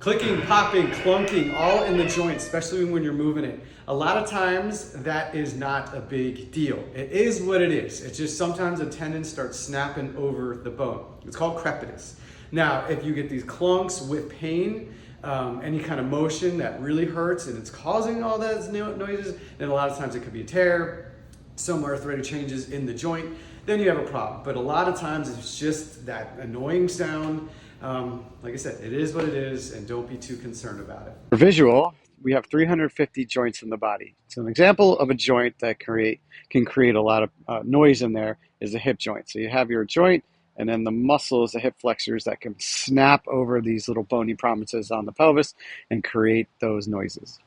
Clicking, popping, clunking, all in the joint, especially when you're moving it. A lot of times that is not a big deal. It is what it is. It's just sometimes a tendon starts snapping over the bone. It's called crepitus. Now, if you get these clunks with pain, any kind of motion that really hurts and it's causing all those noises, then a lot of times it could be a tear, some arthritic changes in the joint, then you have a problem. But a lot of times it's just that annoying sound. Like I said, it is what it is, and don't be too concerned about it. For visual, we have 350 joints in the body. So an example of a joint that can create a lot of noise in there is the hip joint. So you have your joint, and then the muscles, the hip flexors that can snap over these little bony prominences on the pelvis and create those noises.